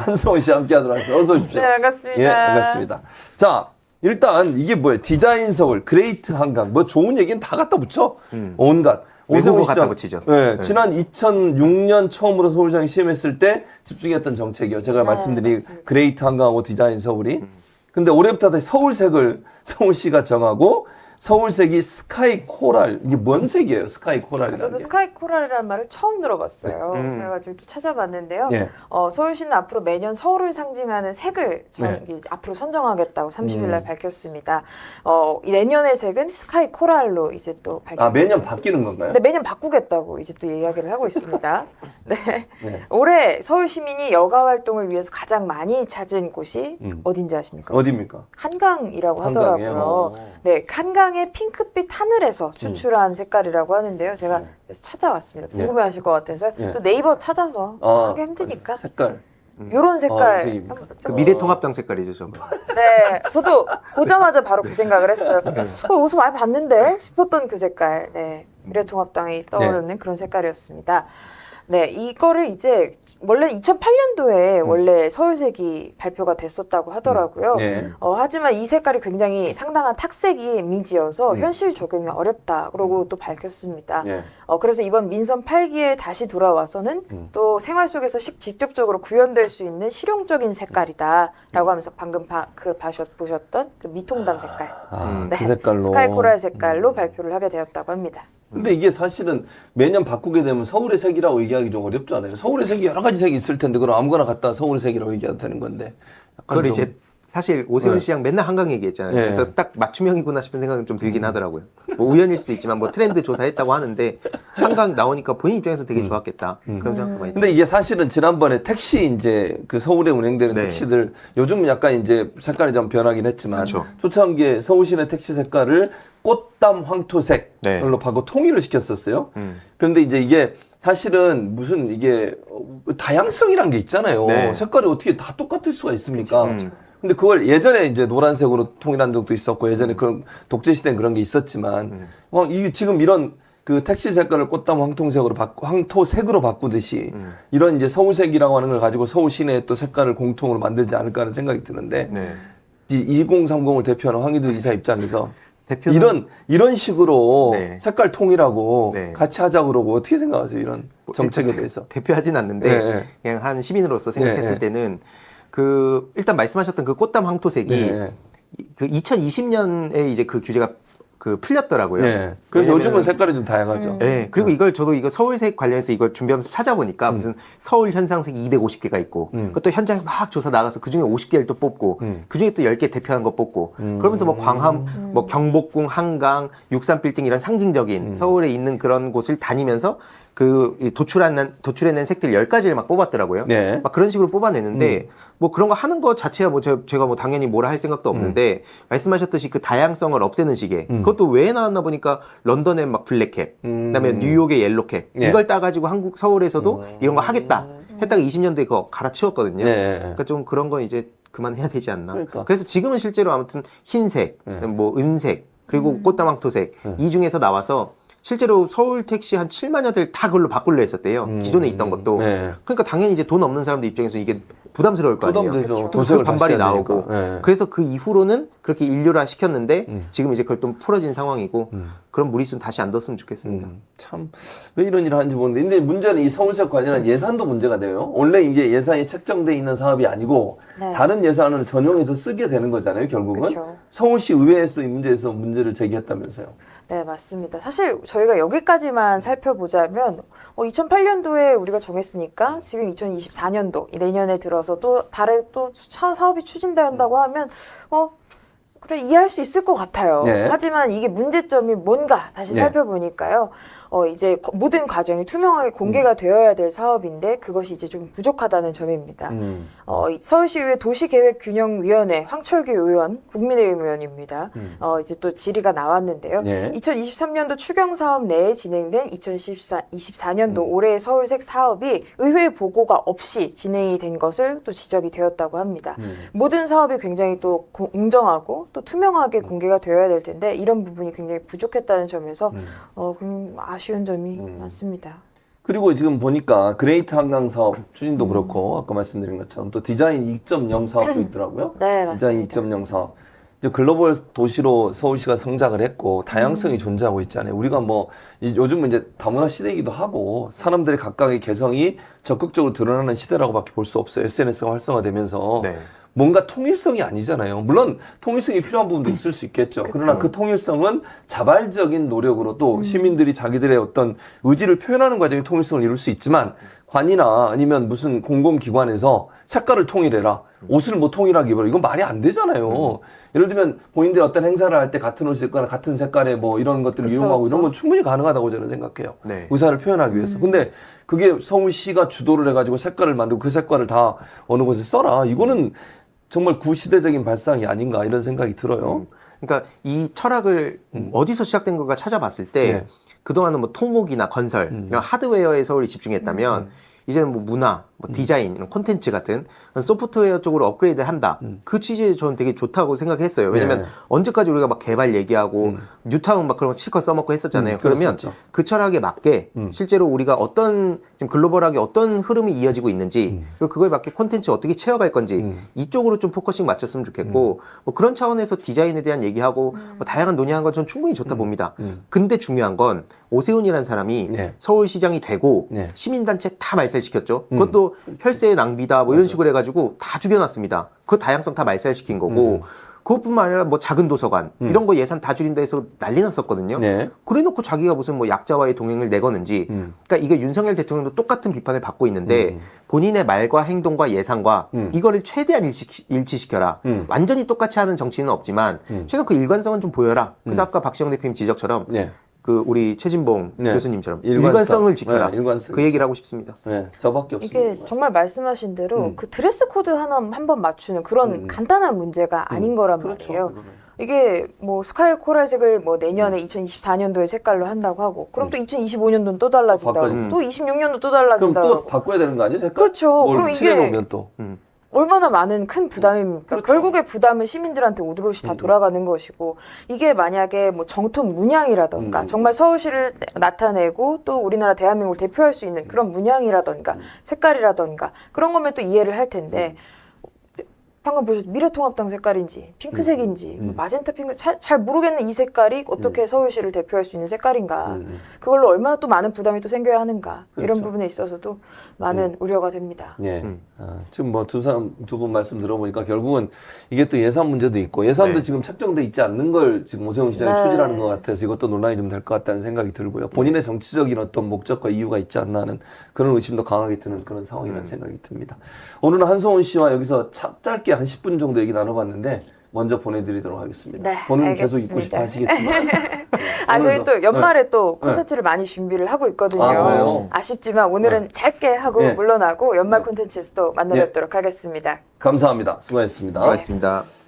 한성훈 씨 함께 하도록 하겠습니다. 어서 오십시오. 네, 반갑습니다. 예, 반갑습니다. 자, 일단 이게 뭐예요? 디자인 서울, 그레이트 한강. 뭐 좋은 얘기는 다 갖다 붙여. 온갖. 외국어 갖다 붙이죠. 네, 지난 2006년 처음으로 서울시장 시험했을 때 집중했던 정책이요. 제가 말씀드린 맞습니다. 그레이트 한강하고 디자인 서울이. 근데 올해부터 다시 서울색을 서울시가 정하고 서울색이 스카이 코랄. 이게 뭔 색이에요? 스카이 코랄이라는 저도 게. 스카이 코랄이라는 말을 처음 들어봤어요. 그래가지고 또 찾아봤는데요. 예. 서울시는 앞으로 매년 서울을 상징하는 색을 앞으로 선정하겠다고 30일 날 밝혔습니다. 이 내년의 색은 스카이 코랄로 이제 또 밝혔습니다. 아, 매년 바뀌는 건가요? 네, 매년 바꾸겠다고 이제 또 이야기를 하고 있습니다. 네. 네. 올해 서울 시민이 여가 활동을 위해서 가장 많이 찾은 곳이 어딘지 아십니까? 어디입니까? 한강이라고 한강이에요? 하더라고요. 네, 한강의 핑크빛 하늘에서 추출한 색깔이라고 하는데요. 제가 그래서 찾아왔습니다. 궁금해하실 것 같아서 예. 또 네이버 찾아서 하기 힘드니까 색깔. 이런 색깔. 색입니까? 한번 그 미래통합당 색깔이죠, 전부. 네, 저도 보자마자 바로 그 생각을 했어요. 어디서 많이 봤는데 싶었던 그 색깔. 네, 미래통합당이 떠오르는 그런 색깔이었습니다. 네, 이거를 이제 원래 2008년도에 원래 서울색이 발표가 됐었다고 하더라고요. 네. 하지만 이 색깔이 굉장히 상당한 탁색이 이미지여서 현실 적용이 어렵다. 그러고 또 밝혔습니다. 네. 그래서 이번 민선 8기에 다시 돌아와서는 또 생활 속에서 직접적으로 구현될 수 있는 실용적인 색깔이다라고 하면서 방금 보셨던 그 미통당 색깔. 그 색깔로. 스카이 코랄 색깔로 발표를 하게 되었다고 합니다. 근데 이게 사실은 매년 바꾸게 되면 서울의 색이라고 얘기하기 좀 어렵지 않아요? 서울의 색이 여러 가지 색이 있을 텐데 그럼 아무거나 갖다 서울의 색이라고 얘기해도 되는 건데. 그걸 좀- 이제 사실 오세훈 시장 맨날 한강 얘기했잖아요. 네. 그래서 딱 맞춤형이구나 싶은 생각은 좀 들긴 하더라고요. 뭐 우연일 수도 있지만 뭐 트렌드 조사했다고 하는데 한강 나오니까 본인 입장에서 되게 좋았겠다. 그런 생각도 많이 근데 이게 사실은 지난번에 택시 이제 그 서울에 운행되는 네. 택시들 요즘은 약간 이제 색깔이 좀 변하긴 했지만 그렇죠. 초창기에 서울시내 택시 색깔을 꽃담 황토색으로 네. 바꿔 통일을 시켰었어요. 그런데 이제 이게 사실은 무슨 이게 다양성이란 게 있잖아요. 네. 색깔이 어떻게 다 똑같을 수가 있습니까? 근데 그걸 예전에 이제 노란색으로 통일한 적도 있었고 예전에 그런 독재 시대는 그런 게 있었지만 이게 지금 이런 그 택시 색깔을 꽃담 황토색으로 바꾸듯이 이런 이제 서울색이라고 하는 걸 가지고 서울 시내의 또 색깔을 공통으로 만들지 않을까 하는 생각이 드는데 네. 이 2030을 대표하는 황희두 이사 입장에서 대표는 이런 식으로 네. 색깔 통일하고 네. 같이 하자고 그러고 어떻게 생각하세요? 이런 정책에 대해서. 대표하진 않는데 네. 그냥 한 시민으로서 생각했을 네. 때는 그 일단 말씀하셨던 그 꽃담 황토색이 네. 그 2020년에 이제 그 규제가 그 풀렸더라고요. 네. 그래서 왜냐면은- 요즘은 색깔이 좀 다양하죠. 네. 그리고 저도 이거 서울색 관련해서 이걸 준비하면서 찾아보니까 무슨 서울 현상색이 250개가 있고 그것도 현장에 막 조사 나가서 그 중에 50개를 또 뽑고 그 중에 또 10개 대표하는 거 뽑고 그러면서 뭐 광화문, 뭐 경복궁, 한강, 63빌딩 이런 상징적인 서울에 있는 그런 곳을 다니면서 그 도출해낸 색들 10가지를 막 뽑았더라고요. 네. 막 그런 식으로 뽑아내는데 뭐 그런 거 하는 거 자체야 뭐 제가 뭐 당연히 뭐라 할 생각도 없는데 말씀하셨듯이 그 다양성을 없애는 식의 그것도 왜 나왔나 보니까 런던에 막 블랙캡, 그다음에 뉴욕의 옐로캡 네. 이걸 따가지고 서울에서도 이런 거 하겠다 했다가 20년도에 그거 갈아치웠거든요. 네. 그러니까 좀 그런 건 이제 그만해야 되지 않나. 그러니까. 그래서 지금은 실제로 아무튼 흰색, 뭐 은색 그리고 꽃다망토색 이 중에서 나와서 실제로 서울 택시 한 7만여 대 다 그걸로 바꾸려 했었대요. 기존에 있던 것도. 네. 그러니까 당연히 이제 돈 없는 사람들 입장에서 이게 부담스러울 거 아니에요. 부담되죠. 또 도색을 그 반발이 다시 해야 나오고. 되니까. 네. 그래서 그 이후로는 그렇게 인류화 시켰는데 지금 이제 그걸 좀 풀어진 상황이고 그런 무리수는 다시 안 뒀으면 좋겠습니다. 참 왜 이런 일을 하는지 모르는데 근데 문제는 이 서울색 관련한 예산도 문제가 돼요. 원래 이제 예산이 책정돼 있는 사업이 아니고 네. 다른 예산을 전용해서 쓰게 되는 거잖아요. 결국은 그쵸. 서울시 의회에서 이 문제에서 문제를 제기했다면서요. 네, 맞습니다. 사실 저희가 여기까지만 살펴보자면 2008년도에 우리가 정했으니까 지금 2024년도 내년에 들어서 또 다른 또 사업이 추진된다고 하면 그래 이해할 수 있을 것 같아요. 네. 하지만 이게 문제점이 뭔가 다시 네. 살펴보니까요. 이제 모든 과정이 투명하게 공개가 되어야 될 사업인데 그것이 이제 좀 부족하다는 점입니다. 이 서울시의회 도시계획균형위원회 황철규 의원, 국민의힘 의원입니다. 이제 또 질의가 나왔는데요. 네. 2023년도 추경사업 내에 진행된 2024년도 올해 서울색 사업이 의회 보고가 없이 진행이 된 것을 또 지적이 되었다고 합니다. 모든 사업이 굉장히 또 공정하고 또 투명하게 공개가 되어야 될 텐데 이런 부분이 굉장히 부족했다는 점에서 아쉬운 점이 많습니다. 그리고 지금 보니까 그레이트 한강 사업 추진도 그렇고 아까 말씀드린 것처럼 또 디자인 2.0 사업도 있더라고요. 네, 디자인 맞습니다. 2.0 사업. 이제 글로벌 도시로 서울시가 성장을 했고 다양성이 존재하고 있잖아요. 우리가 뭐 요즘은 이제 다문화 시대이기도 하고 사람들의 각각의 개성이 적극적으로 드러나는 시대라고밖에 볼 수 없어요. SNS가 활성화되면서 네. 뭔가 통일성이 아니잖아요. 물론 통일성이 필요한 부분도 있을 수 있겠죠. 그러나 그 통일성은 자발적인 노력으로 또 시민들이 자기들의 어떤 의지를 표현하는 과정에 통일성을 이룰 수 있지만 관이나 아니면 무슨 공공기관에서 색깔을 통일해라. 옷을 뭐 통일하게 입어라. 이건 말이 안 되잖아요. 예를 들면 본인들이 어떤 행사를 할 때 같은 옷을 입거나 같은 색깔의 뭐 이런 것들을 그쵸, 이용하고 그쵸. 이런 건 충분히 가능하다고 저는 생각해요. 네. 의사를 표현하기 위해서. 근데 그게 서울시가 주도를 해가지고 색깔을 만들고 그 색깔을 다 어느 곳에 써라. 이거는 정말 구시대적인 발상이 아닌가 이런 생각이 들어요. 그러니까 이 철학을 어디서 시작된 건가 찾아봤을 때 네. 그동안은 뭐 토목이나 건설 이런 하드웨어에 서울이 집중했다면 이제는 뭐 문화, 뭐 디자인, 이런 콘텐츠 같은 그런 소프트웨어 쪽으로 업그레이드를 한다. 그 취지에 저는 되게 좋다고 생각했어요. 왜냐면 네. 언제까지 우리가 막 개발 얘기하고 뉴타운 막 그런 거 실컷 써먹고 했었잖아요. 그러면 그랬었죠. 그 철학에 맞게 실제로 우리가 어떤 지금 글로벌하게 어떤 흐름이 이어지고 있는지 그리고 그거에 맞게 콘텐츠 어떻게 채워갈 건지 이쪽으로 좀 포커싱 맞췄으면 좋겠고 뭐 그런 차원에서 디자인에 대한 얘기하고 뭐 다양한 논의하는 건 전 충분히 좋다 봅니다. 근데 중요한 건 오세훈이라는 사람이 네. 서울시장이 되고 네. 시민단체 다 말살시켰죠. 그것도 혈세의 낭비다 뭐 이런 식으로 해가지고 다 죽여놨습니다. 그 다양성 다 말살시킨 거고 그것뿐만 아니라 뭐 작은 도서관 이런 거 예산 다 줄인다 해서 난리 났었거든요. 네. 그래놓고 자기가 무슨 뭐 약자와의 동행을 내거는지 그러니까 이게 윤석열 대통령도 똑같은 비판을 받고 있는데 본인의 말과 행동과 예상과 이거를 최대한 일치시켜라. 완전히 똑같이 하는 정치는 없지만 최소 그 일관성은 좀 보여라. 그래서 아까 박시영 대표님 지적처럼 네. 그 우리 최진봉 네. 교수님처럼 일관성. 일관성을 지켜라. 네, 일관성. 그 얘기를 하고 싶습니다. 네, 저밖에 없습니다. 이게 정말 말씀하신 대로 그 드레스 코드 하나 한 번 맞추는 그런 간단한 문제가 아닌 거란 말이에요. 그러네. 이게 뭐 스카이 코랄색을 뭐 내년에 2024년도에 색깔로 한다고 하고 그럼 또 2025년도는 또 달라진다고 바꿔- 또 26년도 또 그럼 달라진다고 또 하고. 바꿔야 되는 거 아니에요? 색깔? 그렇죠. 뭘 그럼 이게 칠해놓으면 또. 얼마나 많은 큰 부담입니까? 그렇죠. 결국에 부담은 시민들한테 오롯이 다 돌아가는 것이고 이게 만약에 뭐 정통 문양이라던가 정말 서울시를 나타내고 또 우리나라 대한민국을 대표할 수 있는 그런 문양이라던가 색깔이라던가 그런 거면 또 이해를 할 텐데 방금 보셨 미래통합당 색깔인지 핑크색인지 뭐 마젠타 핑크 잘 모르겠는 이 색깔이 어떻게 서울시를 대표할 수 있는 색깔인가 그걸로 얼마나 또 많은 부담이 또 생겨야 하는가 이런 그렇죠. 부분에 있어서도 많은 우려가 됩니다. 예. 지금 뭐 두 분 말씀 들어보니까 결국은 이게 또 예산 문제도 있고 예산도 네. 지금 책정돼 있지 않는 걸 지금 오세훈 시장이 네. 추진하는 것 같아서 이것도 논란이 좀 될 것 같다는 생각이 들고요. 본인의 정치적인 어떤 목적과 이유가 있지 않나 하는 그런 의심도 강하게 드는 그런 상황이라는 생각이 듭니다. 오늘은 한소은 씨와 여기서 짧게 한 10분 정도 얘기 나눠봤는데 먼저 보내드리도록 하겠습니다. 네, 본인은 계속 있고 싶어 알겠습니다. 하시겠지만. 저희 오늘도- 또 연말에 네. 또 콘텐츠를 많이 준비를 하고 있거든요. 아, 그래요? 아쉽지만 오늘은 짧게 하고 네. 물러나고 연말 콘텐츠에서 또 만나 네. 뵙도록 하겠습니다. 감사합니다. 수고하셨습니다. 수고하셨습니다.